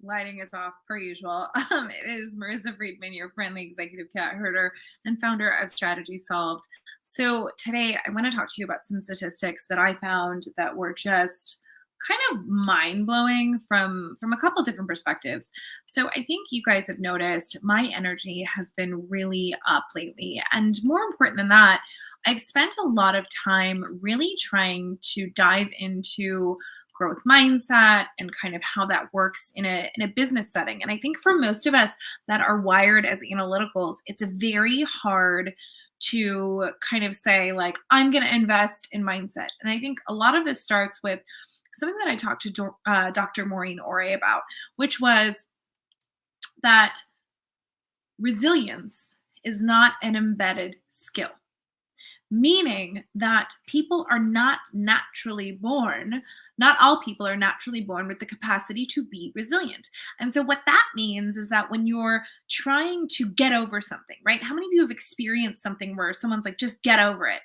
Lighting is off per usual. It is Marissa Friedman, your friendly executive cat herder and founder of Strategy Solved. So today I want to talk to you about some statistics that I found that were just kind of mind blowing from a couple different perspectives. So I think you guys have noticed my energy has been really up lately, and more important than that, I've spent a lot of time really trying to dive into growth mindset and kind of how that works in a business setting. And I think for most of us that are wired as analyticals, it's very hard to kind of say like I'm going to invest in mindset. And I think a lot of this starts with something that I talked to Dr. Maureen Ore about, which was that resilience is not an embedded skill, meaning that people are not naturally born, not all people are naturally born with the capacity to be resilient. And so, what that means is that when you're trying to get over something, right? How many of you have experienced something where someone's like, just get over it?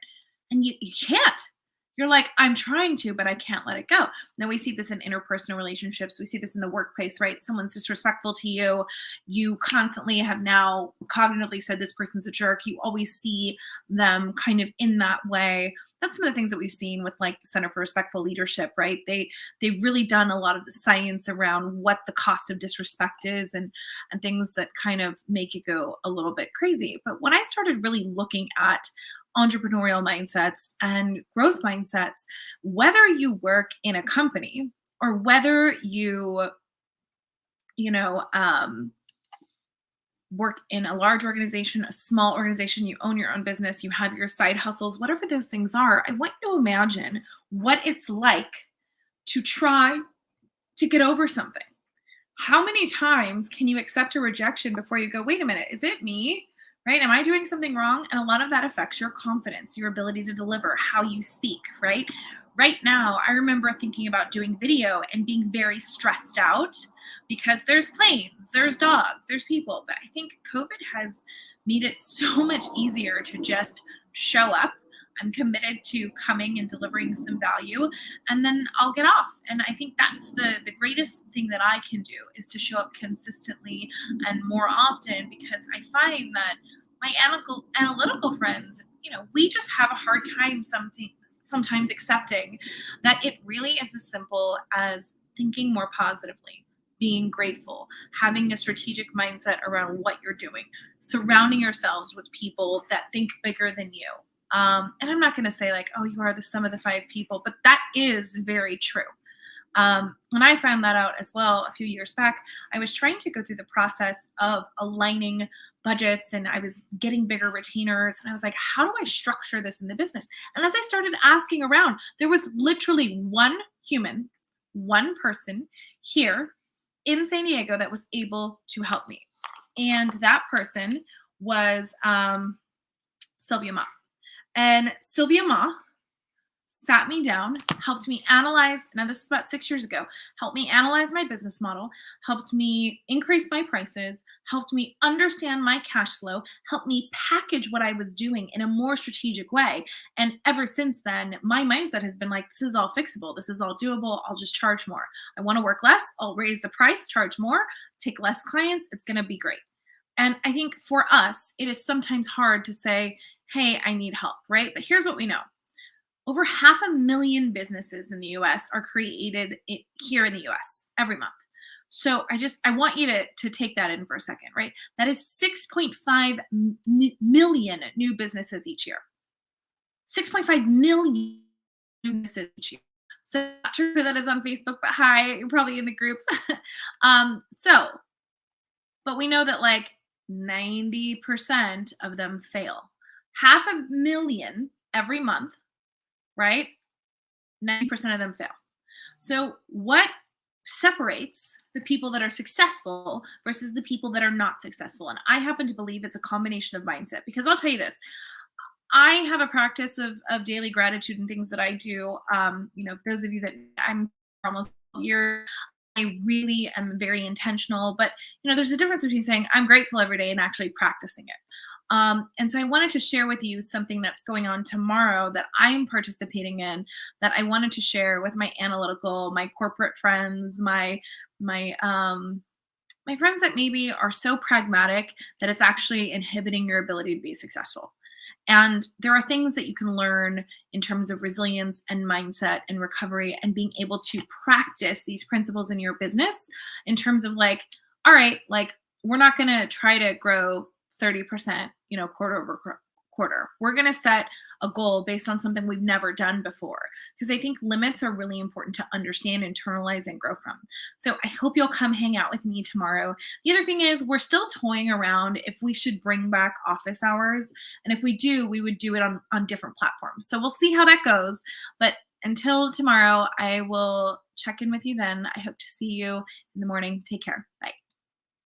And you can't. You're like, I'm trying to, but I can't let it go. Now, we see this in interpersonal relationships. We see this in the workplace, right? Someone's disrespectful to you. You constantly have now cognitively said this person's a jerk. You always see them kind of in that way. That's some of the things that we've seen with like the Center for Respectful Leadership, right? They've really done a lot of the science around what the cost of disrespect is and things that kind of make you go a little bit crazy. But when I started really looking at entrepreneurial mindsets and growth mindsets, whether you work in a company or whether you know, work in a large organization, a small organization, you own your own business, you have your side hustles, whatever those things are, I want you to imagine what it's like to try to get over something. How many times can you accept a rejection before you go, wait a minute, is it me? Right? Am I doing something wrong? And a lot of that affects your confidence, your ability to deliver, how you speak, right? Right now, I remember thinking about doing video and being very stressed out because there's planes, there's dogs, there's people. But I think COVID has made it so much easier to just show up. I'm committed to coming and delivering some value, and then I'll get off. And I think that's the greatest thing that I can do is to show up consistently and more often, because I find that my analytical friends, we just have a hard time sometimes accepting that it really is as simple as thinking more positively, being grateful, having a strategic mindset around what you're doing, surrounding yourselves with people that think bigger than you. And I'm not going to say like, oh, you are the sum of the five people, but that is very true. When I found that out as well a few years back, I was trying to go through the process of aligning budgets and I was getting bigger retainers. And I was like, how do I structure this in the business? And as I started asking around, there was literally one human, one person here in San Diego that was able to help me. And that person was Sylvia Ma. And Sylvia Ma sat me down, helped me analyze, now this is about 6 years ago, helped me analyze my business model, helped me increase my prices, helped me understand my cash flow, helped me package what I was doing in a more strategic way. And ever since then, my mindset has been like, this is all fixable. This is all doable. I'll just charge more. I want to work less. I'll raise the price, charge more, take less clients. It's going to be great. And I think for us, it is sometimes hard to say, hey, I need help, right? But here's what we know. Over 500,000 businesses in the US are created here in the US every month. So I want you to take that in for a second, right? That is 6.5 million new businesses each year. 6.5 million new businesses each year. So not sure who that is on Facebook, but hi, you're probably in the group. But we know that like 90% of them fail. 500,000 every month, right? 90% of them fail. So what separates the people that are successful versus the people that are not successful? And I happen to believe it's a combination of mindset, because I'll tell you this, I have a practice of daily gratitude and things that I do. Those of you that I'm almost a year, I really am very intentional, but there's a difference between saying I'm grateful every day and actually practicing it. And so I wanted to share with you something that's going on tomorrow that I'm participating in, that I wanted to share with my analytical, my corporate friends, my my friends that maybe are so pragmatic that it's actually inhibiting your ability to be successful. And there are things that you can learn in terms of resilience and mindset and recovery and being able to practice these principles in your business in terms of like, all right, like we're not going to try to grow 30%, quarter over quarter. We're going to set a goal based on something we've never done before because I think limits are really important to understand, internalize, and grow from. So I hope you'll come hang out with me tomorrow. The other thing is we're still toying around if we should bring back office hours. And if we do, we would do it on different platforms. So we'll see how that goes. But until tomorrow, I will check in with you then. I hope to see you in the morning. Take care. Bye.